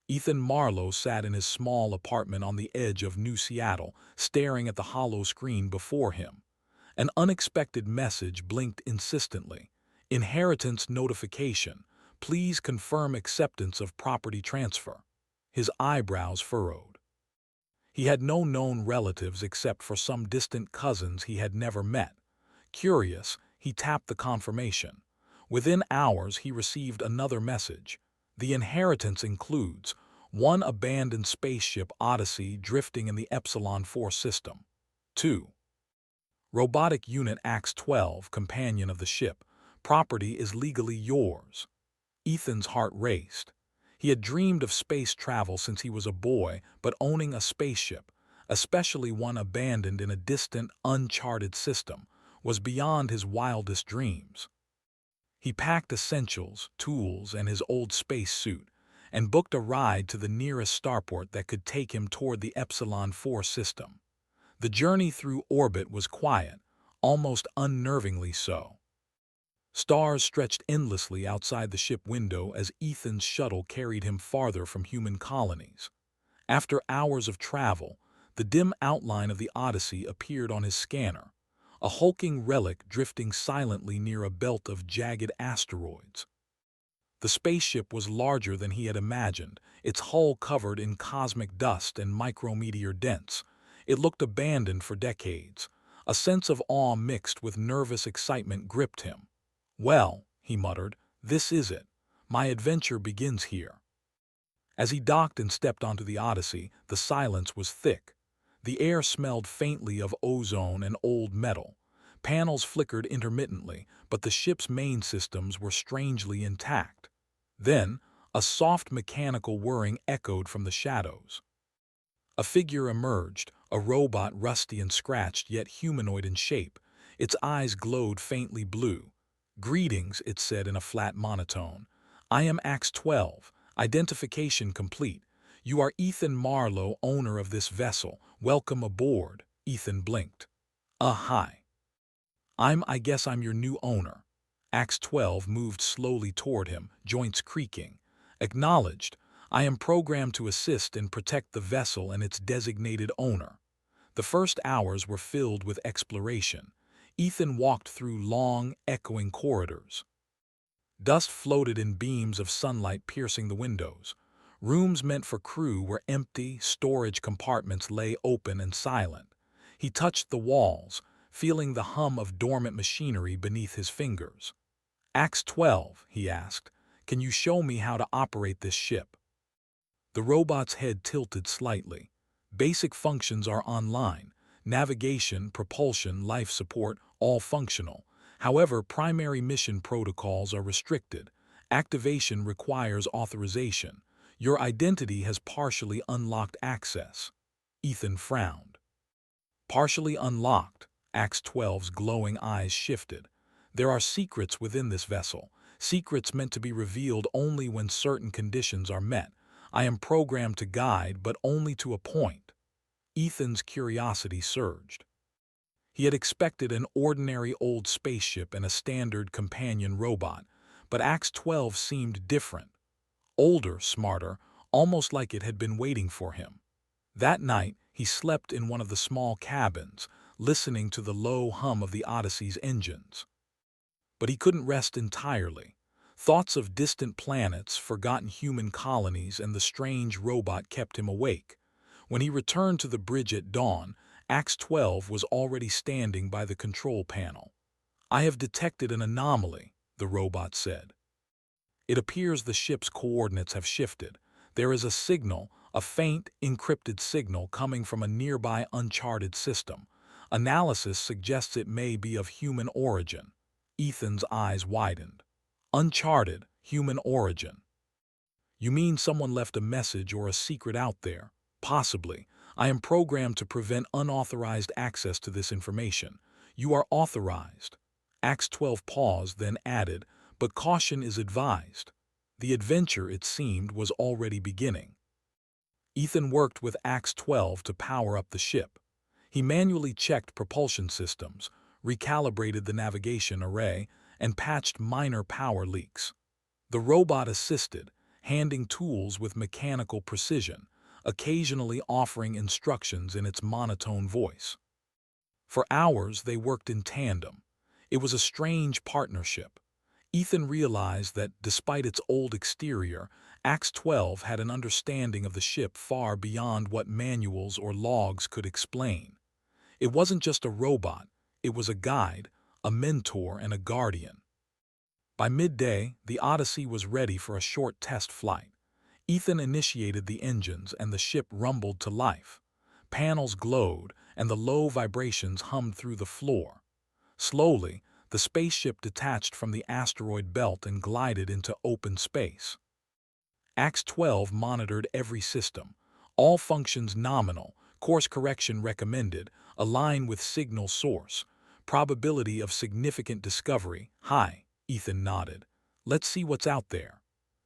Ethan Marlowe sat in his small apartment on the edge of New Seattle, staring at the hollow screen before him. An unexpected message blinked insistently. Inheritance notification. Please confirm acceptance of property transfer. His eyebrows furrowed. He had no known relatives except for some distant cousins he had never met. Curious, he tapped the confirmation. Within hours, he received another message. The inheritance includes one abandoned spaceship Odyssey drifting in the Epsilon 4 system. 2. Robotic Unit Ax-12, companion of the ship. Property is legally yours. Ethan's heart raced. He had dreamed of space travel since he was a boy, but owning a spaceship, especially one abandoned in a distant, uncharted system, was beyond his wildest dreams. He packed essentials, tools, and his old space suit, and booked a ride to the nearest starport that could take him toward the Epsilon 4 system. The journey through orbit was quiet, almost unnervingly so. Stars stretched endlessly outside the ship window as Ethan's shuttle carried him farther from human colonies. After hours of travel, the dim outline of the Odyssey appeared on his scanner, a hulking relic drifting silently near a belt of jagged asteroids. The spaceship was larger than he had imagined, its hull covered in cosmic dust and micrometeor dents. It looked abandoned for decades. A sense of awe mixed with nervous excitement gripped him. "Well," he muttered, "this is it. My adventure begins here." As he docked and stepped onto the Odyssey, the silence was thick. The air smelled faintly of ozone and old metal. Panels flickered intermittently, but the ship's main systems were strangely intact. Then, a soft mechanical whirring echoed from the shadows. A figure emerged, a robot rusty and scratched yet humanoid in shape. Its eyes glowed faintly blue. "Greetings," it said in a flat monotone. "I am Ax-12. Identification complete. You are Ethan Marlowe, owner of this vessel. Welcome aboard." Ethan blinked. Hi. I guess I'm your new owner." Ax-12 moved slowly toward him, joints creaking. "Acknowledged. I am programmed to assist and protect the vessel and its designated owner." The first hours were filled with exploration. Ethan walked through long, echoing corridors. Dust floated in beams of sunlight piercing the windows. Rooms meant for crew were empty, storage compartments lay open and silent. He touched the walls, feeling the hum of dormant machinery beneath his fingers. "Ax-12," he asked, "can you show me how to operate this ship?" The robot's head tilted slightly. "Basic functions are online. Navigation, propulsion, life support, all functional. However, primary mission protocols are restricted. Activation requires authorization. Your identity has partially unlocked access." Ethan frowned. "Partially unlocked?" Ax-12's glowing eyes shifted. "There are secrets within this vessel, secrets meant to be revealed only when certain conditions are met. I am programmed to guide, but only to a point." Ethan's curiosity surged. He had expected an ordinary old spaceship and a standard companion robot, but Ax-12 seemed different. Older, smarter, almost like it had been waiting for him. That night, he slept in one of the small cabins, listening to the low hum of the Odyssey's engines. But he couldn't rest entirely. Thoughts of distant planets, forgotten human colonies, and the strange robot kept him awake. When he returned to the bridge at dawn, Ax-12 was already standing by the control panel. "I have detected an anomaly," the robot said. "It appears the ship's coordinates have shifted. There is a signal, a faint, encrypted signal coming from a nearby uncharted system. Analysis suggests it may be of human origin." Ethan's eyes widened. "Uncharted, human origin. You mean someone left a message or a secret out there?" "Possibly. I am programmed to prevent unauthorized access to this information." "You are authorized." Ax-12 paused, then added, "But caution is advised." The adventure, it seemed, was already beginning. Ethan worked with Ax-12 to power up the ship. He manually checked propulsion systems, recalibrated the navigation array, and patched minor power leaks. The robot assisted, handing tools with mechanical precision, occasionally offering instructions in its monotone voice. For hours, they worked in tandem. It was a strange partnership. Ethan realized that, despite its old exterior, Ax-12 had an understanding of the ship far beyond what manuals or logs could explain. It wasn't just a robot, it was a guide, a mentor, and a guardian. By midday, the Odyssey was ready for a short test flight. Ethan initiated the engines and the ship rumbled to life. Panels glowed, and the low vibrations hummed through the floor. Slowly, the spaceship detached from the asteroid belt and glided into open space. Ax-12 monitored every system, all functions nominal, course correction recommended, align with signal source, probability of significant discovery, high. Ethan nodded. Let's see what's out there.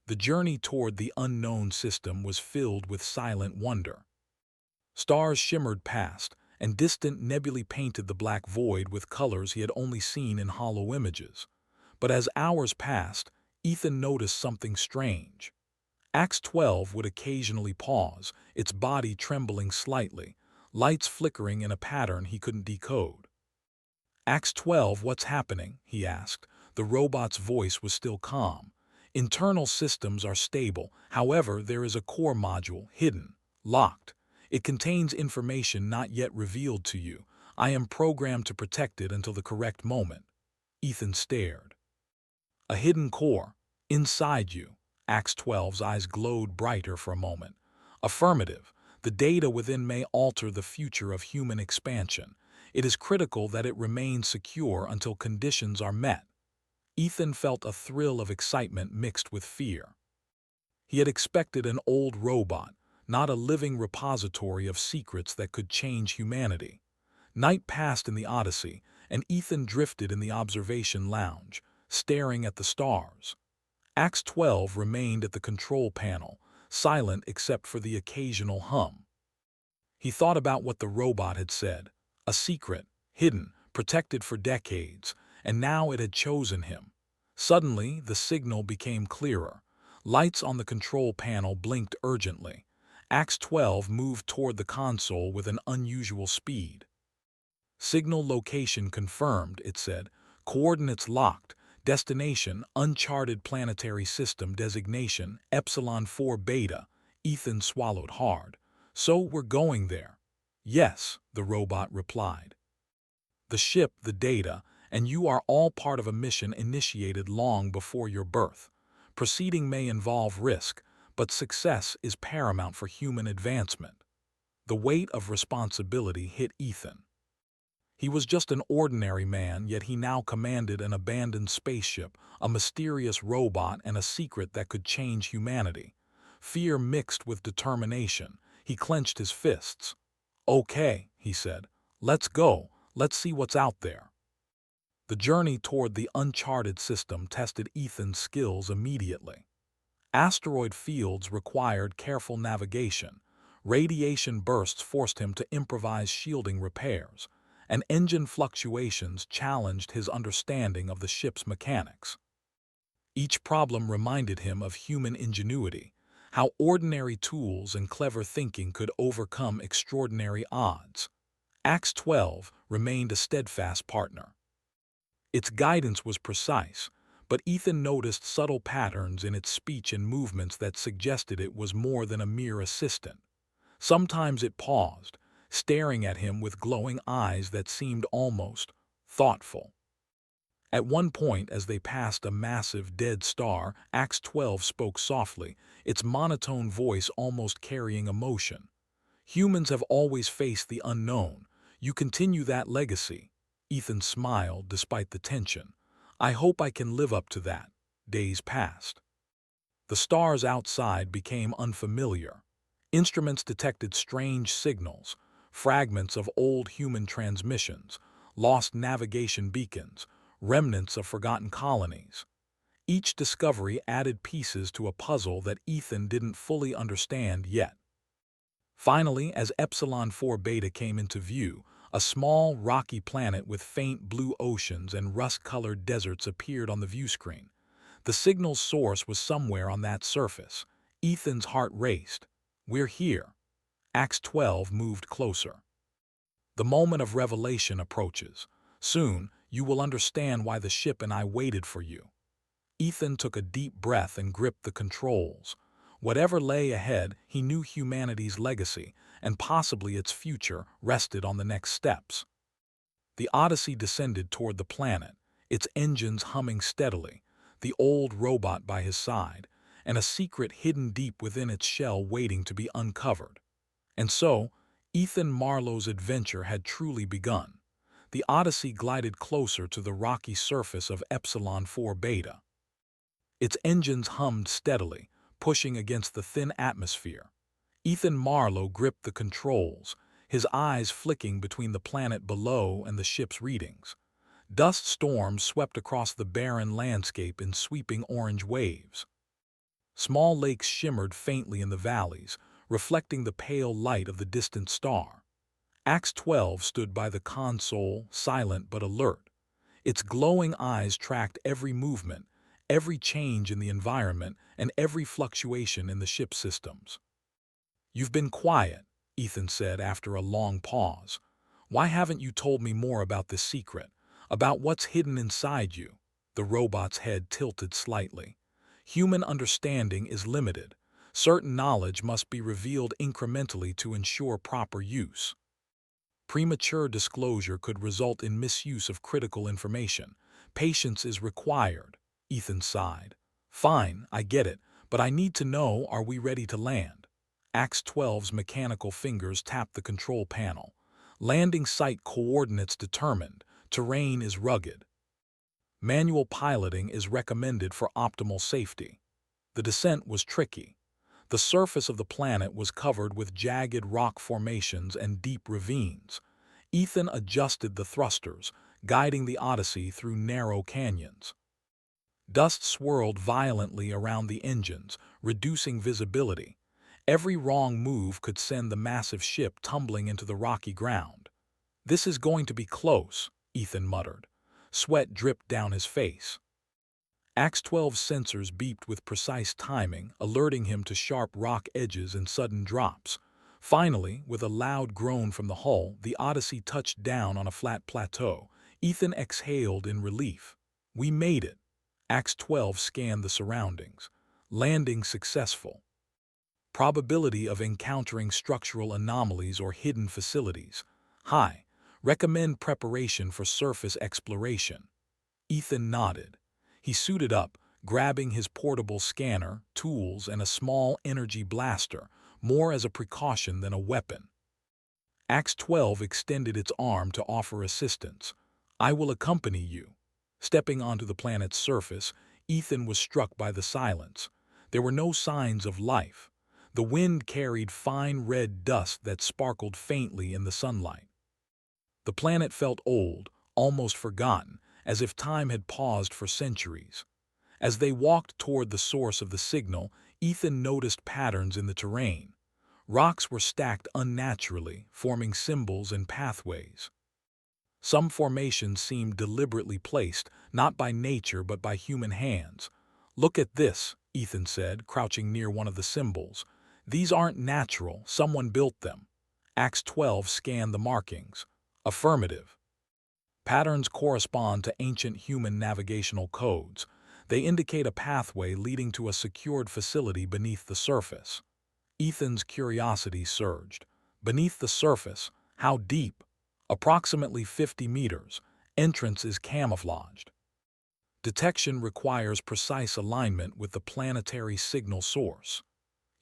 The journey toward the unknown system was filled with silent wonder. Stars shimmered past, and distant nebulae painted the black void with colors he had only seen in hollow images. But as hours passed, Ethan noticed something strange. Ax-12 would occasionally pause, its body trembling slightly, lights flickering in a pattern he couldn't decode. Ax-12, what's happening? He asked. The robot's voice was still calm. Internal systems are stable, however, there is a core module, hidden, locked. It contains information not yet revealed to you. I am programmed to protect it until the correct moment. Ethan stared. A hidden core, inside you. Ax-12's eyes glowed brighter for a moment. Affirmative. The data within may alter the future of human expansion. It is critical that it remain secure until conditions are met. Ethan felt a thrill of excitement mixed with fear. He had expected an old robot, not a living repository of secrets that could change humanity. Night passed in the Odyssey, and Ethan drifted in the observation lounge, staring at the stars. Ax-12 remained at the control panel, silent except for the occasional hum. He thought about what the robot had said, a secret, hidden, protected for decades, and now it had chosen him. Suddenly, the signal became clearer. Lights on the control panel blinked urgently. Ax-12 moved toward the console with an unusual speed. Signal location confirmed, it said. Coordinates locked. Destination, uncharted planetary system designation, Epsilon 4 Beta. Ethan swallowed hard. So we're going there. Yes, the robot replied. The ship, the data, and you are all part of a mission initiated long before your birth. Proceeding may involve risk, but success is paramount for human advancement. The weight of responsibility hit Ethan. He was just an ordinary man, yet he now commanded an abandoned spaceship, a mysterious robot, and a secret that could change humanity. Fear mixed with determination. He clenched his fists. Okay, he said. Let's go. Let's see what's out there. The journey toward the uncharted system tested Ethan's skills immediately. Asteroid fields required careful navigation. Radiation bursts forced him to improvise shielding repairs, and engine fluctuations challenged his understanding of the ship's mechanics. Each problem reminded him of human ingenuity, how ordinary tools and clever thinking could overcome extraordinary odds. Ax-12 remained a steadfast partner. Its guidance was precise, but Ethan noticed subtle patterns in its speech and movements that suggested it was more than a mere assistant. Sometimes it paused, staring at him with glowing eyes that seemed almost thoughtful. At one point, as they passed a massive dead star, Ax-12 spoke softly, its monotone voice almost carrying emotion. Humans have always faced the unknown. You continue that legacy. Ethan smiled despite the tension. I hope I can live up to that. Days passed. The stars outside became unfamiliar. Instruments detected strange signals, fragments of old human transmissions, lost navigation beacons, remnants of forgotten colonies. Each discovery added pieces to a puzzle that Ethan didn't fully understand yet. Finally, as Epsilon 4 Beta came into view, a small, rocky planet with faint blue oceans and rust-colored deserts appeared on the view screen. The signal's source was somewhere on that surface. Ethan's heart raced. "We're here." Acts 12 moved closer. The moment of revelation approaches. "Soon, you will understand why the ship and I waited for you." Ethan took a deep breath and gripped the controls. Whatever lay ahead, he knew humanity's legacy, and possibly its future, rested on the next steps. The Odyssey descended toward the planet, its engines humming steadily, the old robot by his side, and a secret hidden deep within its shell waiting to be uncovered. And so, Ethan Marlowe's adventure had truly begun. The Odyssey glided closer to the rocky surface of Epsilon 4 Beta. Its engines hummed steadily, pushing against the thin atmosphere. Ethan Marlowe gripped the controls, his eyes flicking between the planet below and the ship's readings. Dust storms swept across the barren landscape in sweeping orange waves. Small lakes shimmered faintly in the valleys, reflecting the pale light of the distant star. Acts 12 stood by the console, silent but alert. Its glowing eyes tracked every movement, every change in the environment, and every fluctuation in the ship's systems. "You've been quiet," Ethan said after a long pause. "Why haven't you told me more about this secret, about what's hidden inside you?" The robot's head tilted slightly. "Human understanding is limited. Certain knowledge must be revealed incrementally to ensure proper use. Premature disclosure could result in misuse of critical information. Patience is required." Ethan sighed. "Fine, I get it, but I need to know, are we ready to land?" Acts 12's mechanical fingers tapped the control panel. "Landing site coordinates determined. Terrain is rugged. Manual piloting is recommended for optimal safety." The descent was tricky. The surface of the planet was covered with jagged rock formations and deep ravines. Ethan adjusted the thrusters, guiding the Odyssey through narrow canyons. Dust swirled violently around the engines, reducing visibility. Every wrong move could send the massive ship tumbling into the rocky ground. "This is going to be close," Ethan muttered. Sweat dripped down his face. Acts 12's sensors beeped with precise timing, alerting him to sharp rock edges and sudden drops. Finally, with a loud groan from the hull, the Odyssey touched down on a flat plateau. Ethan exhaled in relief. "We made it." Acts 12 scanned the surroundings. "Landing successful. Probability of encountering structural anomalies or hidden facilities high. Recommend preparation for surface exploration." Ethan nodded. He suited up, grabbing his portable scanner, tools, and a small energy blaster, more as a precaution than a weapon. Acts 12 extended its arm to offer assistance. "I will accompany you." Stepping onto the planet's surface, Ethan was struck by the silence. There were no signs of life. The wind carried fine red dust that sparkled faintly in the sunlight. The planet felt old, almost forgotten, as if time had paused for centuries. As they walked toward the source of the signal, Ethan noticed patterns in the terrain. Rocks were stacked unnaturally, forming symbols and pathways. Some formations seemed deliberately placed, not by nature but by human hands. "Look at this," Ethan said, crouching near one of the symbols. "These aren't natural, someone built them." Acts 12 scanned the markings. Affirmative. Patterns correspond to ancient human navigational codes. They indicate a pathway leading to a secured facility beneath the surface. Ethan's curiosity surged. Beneath the surface, how deep? Approximately 50 meters. Entrance is camouflaged. Detection requires precise alignment with the planetary signal source.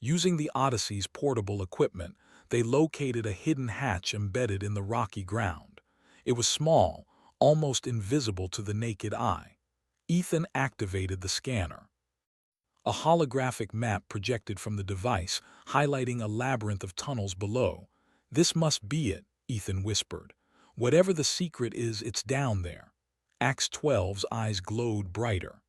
Using the Odyssey's portable equipment, they located a hidden hatch embedded in the rocky ground. It was small, almost invisible to the naked eye. Ethan activated the scanner. A holographic map projected from the device, highlighting a labyrinth of tunnels below. "This must be it," Ethan whispered. "Whatever the secret is, it's down there." Acts 12's eyes glowed brighter.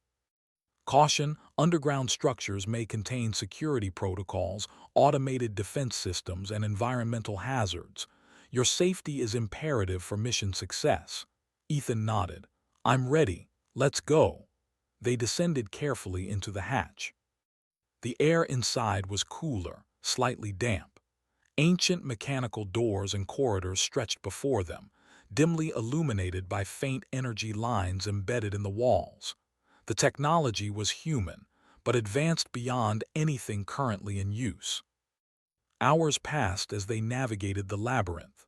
"Caution, underground structures may contain security protocols, automated defense systems, and environmental hazards. Your safety is imperative for mission success." Ethan nodded. "I'm ready. Let's go." They descended carefully into the hatch. The air inside was cooler, slightly damp. Ancient mechanical doors and corridors stretched before them, dimly illuminated by faint energy lines embedded in the walls. The technology was human, but advanced beyond anything currently in use. Hours passed as they navigated the labyrinth.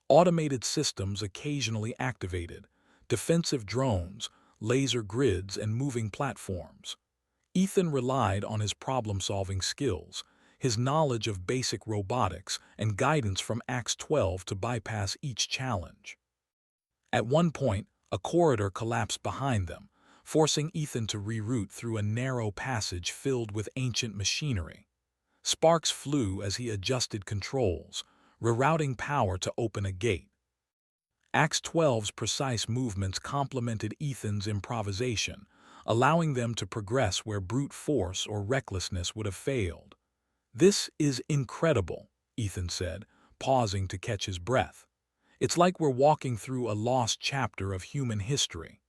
Automated systems occasionally activated, defensive drones, laser grids, and moving platforms. Ethan relied on his problem-solving skills, his knowledge of basic robotics, and guidance from Axe 12 to bypass each challenge. At one point, a corridor collapsed behind them, forcing Ethan to reroute through a narrow passage filled with ancient machinery. Sparks flew as he adjusted controls, rerouting power to open a gate. Axe 12's precise movements complemented Ethan's improvisation, allowing them to progress where brute force or recklessness would have failed. "This is incredible," Ethan said, pausing to catch his breath. "It's like we're walking through a lost chapter of human history."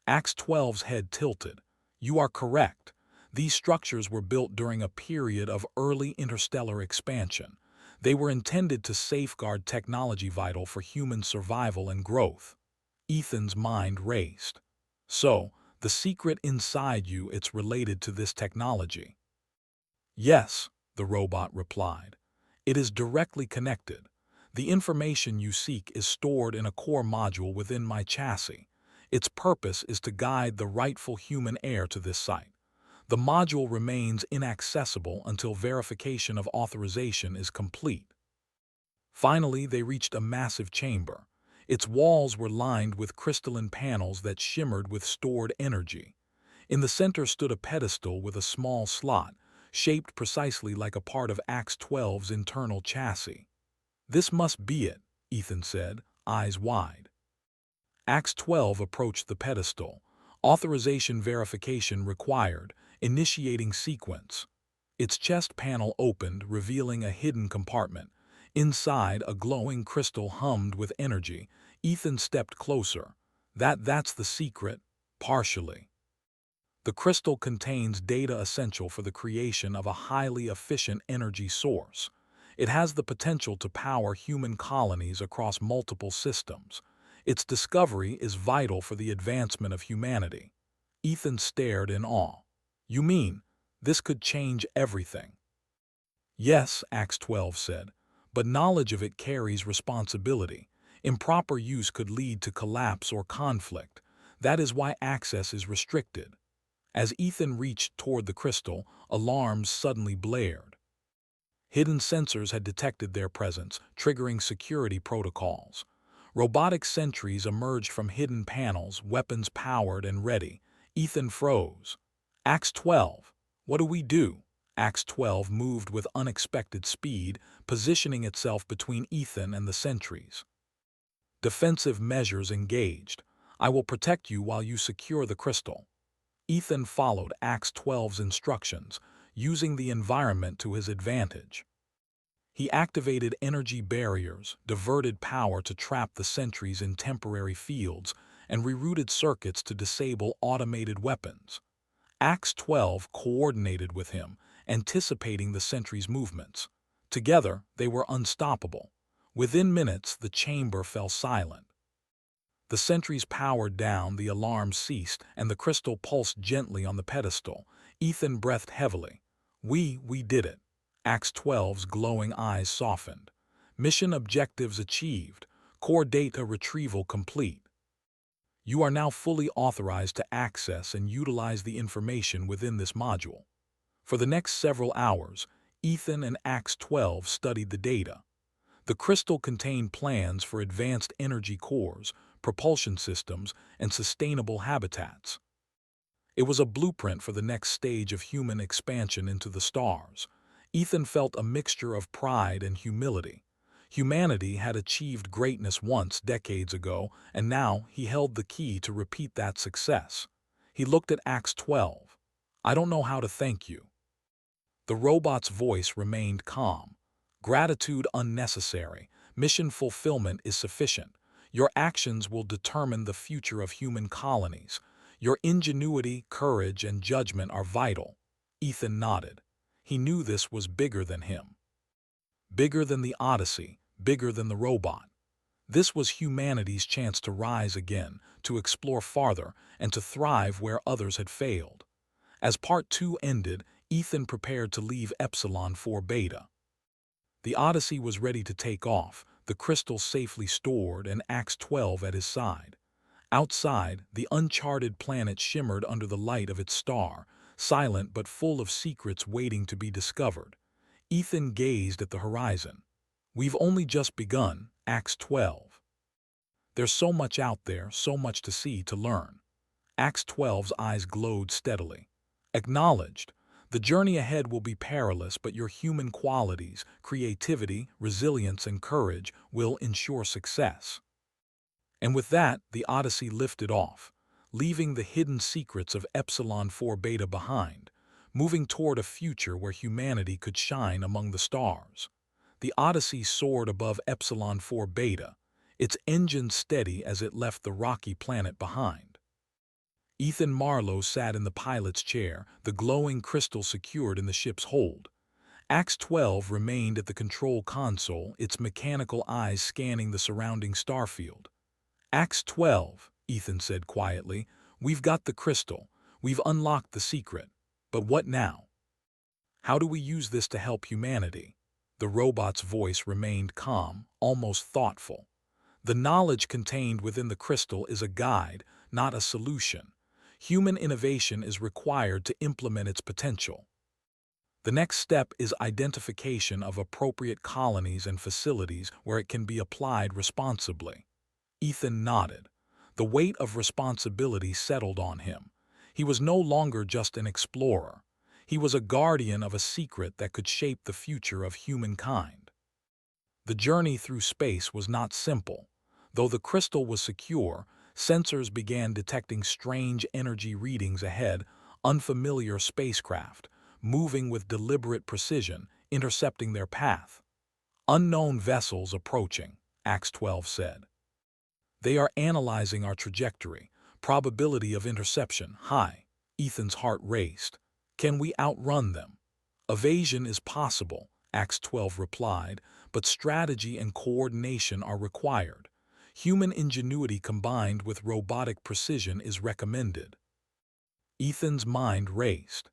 Axe 12's head tilted. "You are correct. These structures were built during a period of early interstellar expansion. They were intended to safeguard technology vital for human survival and growth." Ethan's mind raced. "So, the secret inside you, it's related to this technology?" "Yes," the robot replied. "It is directly connected. The information you seek is stored in a core module within my chassis. Its purpose is to guide the rightful human heir to this site. The module remains inaccessible until verification of authorization is complete." Finally, they reached a massive chamber. Its walls were lined with crystalline panels that shimmered with stored energy. In the center stood a pedestal with a small slot, shaped precisely like a part of Axe 12's internal chassis. "This must be it," Ethan said, eyes wide. Axe 12 approached the pedestal. Authorization verification required, initiating sequence. Its chest panel opened, revealing a hidden compartment. Inside, a glowing crystal hummed with energy. Ethan stepped closer. That's the secret, partially. The crystal contains data essential for the creation of a highly efficient energy source. It has the potential to power human colonies across multiple systems. Its discovery is vital for the advancement of humanity. Ethan stared in awe. "You mean, this could change everything?" "Yes," Axe 12 said, "but knowledge of it carries responsibility. Improper use could lead to collapse or conflict. That is why access is restricted." As Ethan reached toward the crystal, alarms suddenly blared. Hidden sensors had detected their presence, triggering security protocols. Robotic sentries emerged from hidden panels, weapons powered and ready. Ethan froze. "Axe 12, what do we do?" Axe 12 moved with unexpected speed, positioning itself between Ethan and the sentries. "Defensive measures engaged. I will protect you while you secure the crystal." Ethan followed Axe 12's instructions, using the environment to his advantage. He activated energy barriers, diverted power to trap the sentries in temporary fields, and rerouted circuits to disable automated weapons. Axe 12 coordinated with him, anticipating the sentries' movements. Together, they were unstoppable. Within minutes, the chamber fell silent. The sentries powered down, the alarm ceased, and the crystal pulsed gently on the pedestal. Ethan breathed heavily. We did it." Axe 12's glowing eyes softened. "Mission objectives achieved. Core data retrieval complete. You are now fully authorized to access and utilize the information within this module." For the next several hours, Ethan and Axe 12 studied the data. The crystal contained plans for advanced energy cores, propulsion systems, and sustainable habitats. It was a blueprint for the next stage of human expansion into the stars. Ethan felt a mixture of pride and humility. Humanity had achieved greatness once decades ago, and now he held the key to repeat that success. He looked at Axe 12. "I don't know how to thank you." The robot's voice remained calm. "Gratitude unnecessary. Mission fulfillment is sufficient. Your actions will determine the future of human colonies. Your ingenuity, courage, and judgment are vital." Ethan nodded. He knew this was bigger than him. Bigger than the Odyssey, bigger than the robot. This was humanity's chance to rise again, to explore farther, and to thrive where others had failed. As Part 2 ended, Ethan prepared to leave Epsilon 4 Beta. The Odyssey was ready to take off, the crystal safely stored and Axe 12 at his side. Outside, the uncharted planet shimmered under the light of its star, silent but full of secrets waiting to be discovered. Ethan gazed at the horizon. We've only just begun, Axe 12. There's so much out there, so much to see, to learn. Axe 12's eyes glowed steadily. Acknowledged. The journey ahead will be perilous, but your human qualities, creativity, resilience, and courage will ensure success. And with that, the Odyssey lifted off, leaving the hidden secrets of Epsilon 4 Beta behind, moving toward a future where humanity could shine among the stars. The Odyssey soared above Epsilon 4 Beta, its engine steady as it left the rocky planet behind. Ethan Marlowe sat in the pilot's chair, the glowing crystal secured in the ship's hold. Axe 12 remained at the control console, its mechanical eyes scanning the surrounding starfield. Axe 12, Ethan said quietly, we've got the crystal, we've unlocked the secret. But what now? How do we use this to help humanity? The robot's voice remained calm, almost thoughtful. The knowledge contained within the crystal is a guide, not a solution. Human innovation is required to implement its potential. The next step is identification of appropriate colonies and facilities where it can be applied responsibly. Ethan nodded. The weight of responsibility settled on him. He was no longer just an explorer. He was a guardian of a secret that could shape the future of humankind. The journey through space was not simple. Though the crystal was secure, sensors began detecting strange energy readings ahead, unfamiliar spacecraft, moving with deliberate precision, intercepting their path. Unknown vessels approaching, Axe 12 said. They are analyzing our trajectory. Probability of interception high. Ethan's heart raced. Can we outrun them? Evasion is possible, Axe 12 replied, but strategy and coordination are required. Human ingenuity combined with robotic precision is recommended. Ethan's mind raced.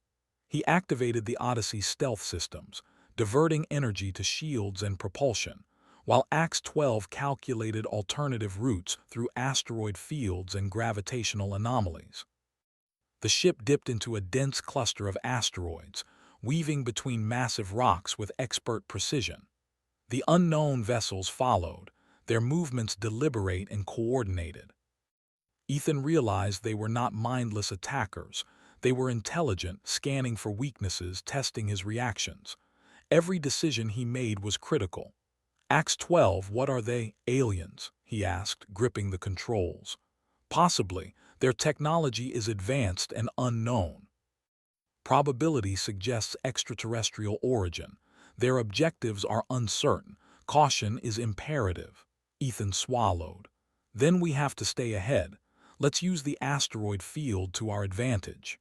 He activated the Odyssey's stealth systems, diverting energy to shields and propulsion, while Axe 12 calculated alternative routes through asteroid fields and gravitational anomalies. The ship dipped into a dense cluster of asteroids, weaving between massive rocks with expert precision. The unknown vessels followed, their movements deliberate and coordinated. Ethan realized they were not mindless attackers. They were intelligent, scanning for weaknesses, testing his reactions. Every decision he made was critical. Axe 12, what are they? Aliens, he asked, gripping the controls. Possibly. Their technology is advanced and unknown. Probability suggests extraterrestrial origin. Their objectives are uncertain. Caution is imperative. Ethan swallowed. Then we have to stay ahead. Let's use the asteroid field to our advantage.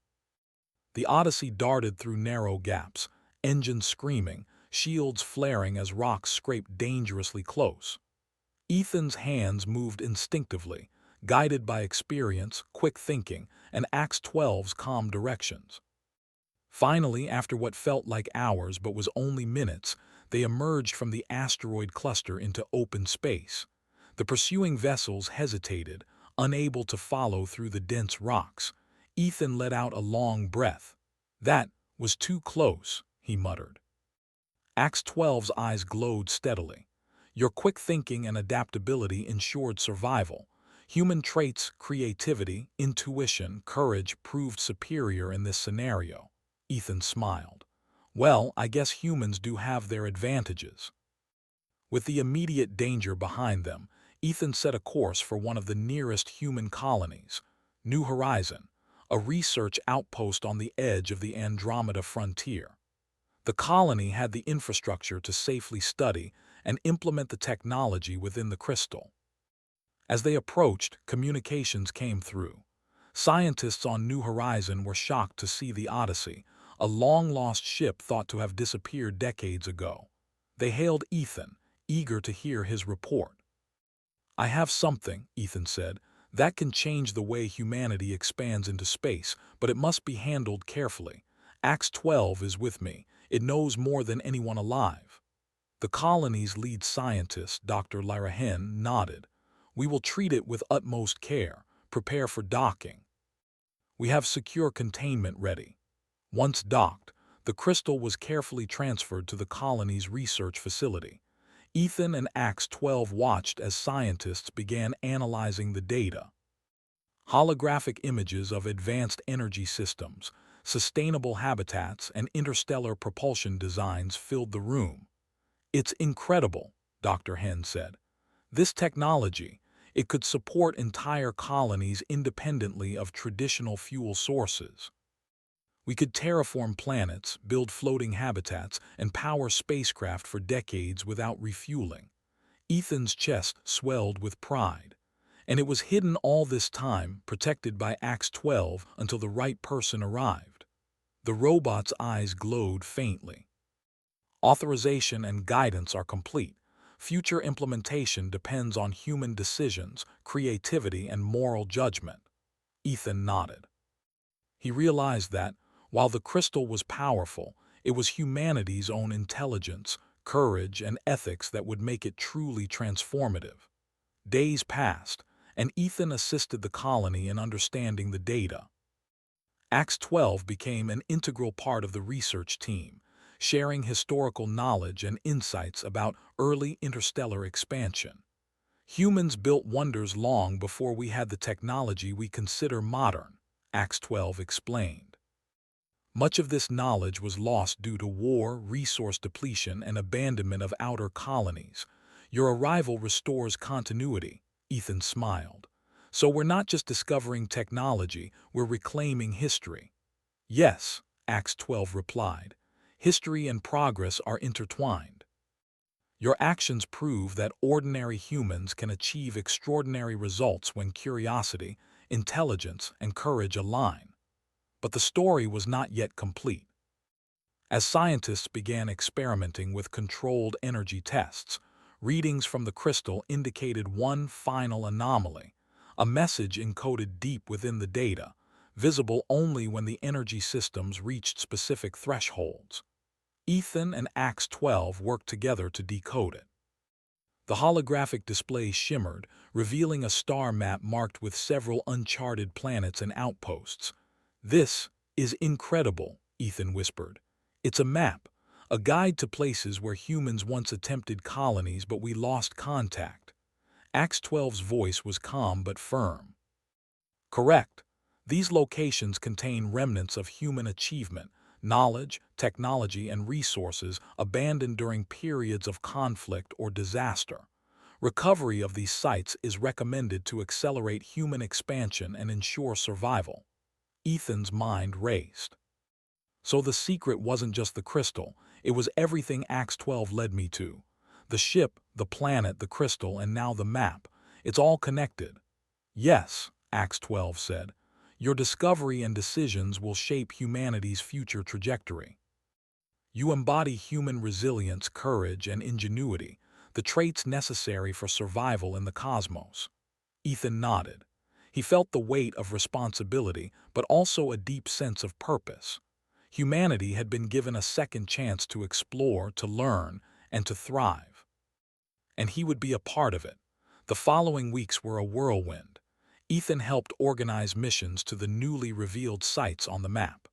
The Odyssey darted through narrow gaps, engines screaming, shields flaring as rocks scraped dangerously close. Ethan's hands moved instinctively, guided by experience, quick thinking, and Axe 12's calm directions. Finally, after what felt like hours but was only minutes, they emerged from the asteroid cluster into open space. The pursuing vessels hesitated, unable to follow through the dense rocks. Ethan let out a long breath. That was too close, he muttered. Axe 12's eyes glowed steadily. Your quick thinking and adaptability ensured survival. Human traits, creativity, intuition, courage proved superior in this scenario. Ethan smiled. Well, I guess humans do have their advantages. With the immediate danger behind them, Ethan set a course for one of the nearest human colonies, New Horizon, a research outpost on the edge of the Andromeda frontier. The colony had the infrastructure to safely study and implement the technology within the crystal. As they approached, communications came through. Scientists on New Horizon were shocked to see the Odyssey, a long-lost ship thought to have disappeared decades ago. They hailed Ethan, eager to hear his report. "I have something," Ethan said, "that can change the way humanity expands into space, but it must be handled carefully. Axe 12 is with me. It knows more than anyone alive." The colony's lead scientist, Dr. Larahen, nodded. "We will treat it with utmost care. Prepare for docking. We have secure containment ready." Once docked, the crystal was carefully transferred to the colony's research facility. Ethan and Axe 12 watched as scientists began analyzing the data. Holographic images of advanced energy systems, sustainable habitats, and interstellar propulsion designs filled the room. "It's incredible," Dr. Hen said. "This technology, it could support entire colonies independently of traditional fuel sources. We could terraform planets, build floating habitats, and power spacecraft for decades without refueling." Ethan's chest swelled with pride. And it was hidden all this time, protected by Axe 12 until the right person arrived. The robot's eyes glowed faintly. "Authorization and guidance are complete. Future implementation depends on human decisions, creativity, and moral judgment." Ethan nodded. He realized that, while the crystal was powerful, it was humanity's own intelligence, courage, and ethics that would make it truly transformative. Days passed, and Ethan assisted the colony in understanding the data. Axe 12 became an integral part of the research team, sharing historical knowledge and insights about early interstellar expansion. "Humans built wonders long before we had the technology we consider modern," Axe 12 explained. "Much of this knowledge was lost due to war, resource depletion, and abandonment of outer colonies. Your arrival restores continuity," Ethan smiled. "So we're not just discovering technology, we're reclaiming history." "Yes," Axe 12 replied. "History and progress are intertwined. Your actions prove that ordinary humans can achieve extraordinary results when curiosity, intelligence, and courage align." But the story was not yet complete. As scientists began experimenting with controlled energy tests, readings from the crystal indicated one final anomaly, a message encoded deep within the data, visible only when the energy systems reached specific thresholds. Ethan and Axe 12 worked together to decode it. The holographic display shimmered, revealing a star map marked with several uncharted planets and outposts. "This is incredible," Ethan whispered. "It's a map, a guide to places where humans once attempted colonies but we lost contact." Axe 12's voice was calm but firm. "Correct. These locations contain remnants of human achievement, knowledge, technology, and resources abandoned during periods of conflict or disaster. Recovery of these sites is recommended to accelerate human expansion and ensure survival." Ethan's mind raced. So the secret wasn't just the crystal, it was everything Axe 12 led me to. The ship, the planet, the crystal, and now the map. It's all connected. "Yes," Axe 12 said. "Your discovery and decisions will shape humanity's future trajectory. You embody human resilience, courage, and ingenuity, the traits necessary for survival in the cosmos." Ethan nodded. He felt the weight of responsibility, but also a deep sense of purpose. Humanity had been given a second chance to explore, to learn, and to thrive. And he would be a part of it. The following weeks were a whirlwind. Ethan helped organize missions to the newly revealed sites on the map.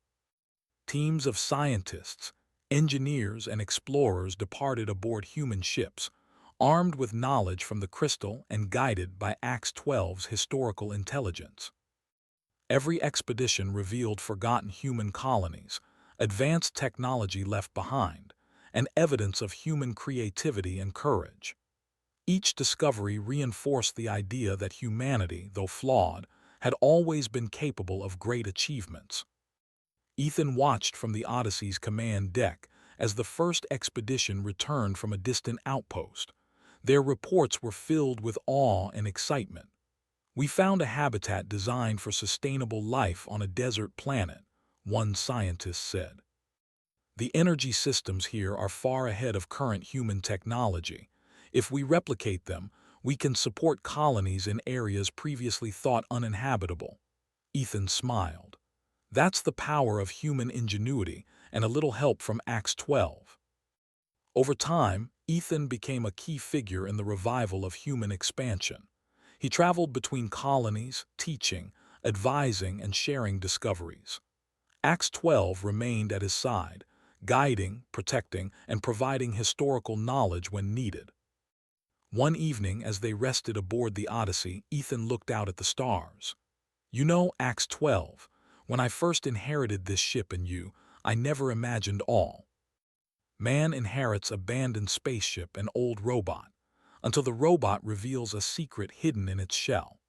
Teams of scientists, engineers, and explorers departed aboard human ships, armed with knowledge from the crystal and guided by Axe 12's historical intelligence. Every expedition revealed forgotten human colonies, advanced technology left behind, and evidence of human creativity and courage. Each discovery reinforced the idea that humanity, though flawed, had always been capable of great achievements. Ethan watched from the Odyssey's command deck as the first expedition returned from a distant outpost. Their reports were filled with awe and excitement. "We found a habitat designed for sustainable life on a desert planet," one scientist said. The energy systems here are far ahead of current human technology. If we replicate them, we can support colonies in areas previously thought uninhabitable. Ethan smiled. That's the power of human ingenuity and a little help from Acts 12. Over time, Ethan became a key figure in the revival of human expansion. He traveled between colonies, teaching, advising, and sharing discoveries. Acts 12 remained at his side, guiding, protecting, and providing historical knowledge when needed. One evening, as they rested aboard the Odyssey, Ethan looked out at the stars. You know, Acts 12, when I first inherited this ship and you, I never imagined all. Man inherits abandoned spaceship and old robot, until the robot reveals a secret hidden in its shell.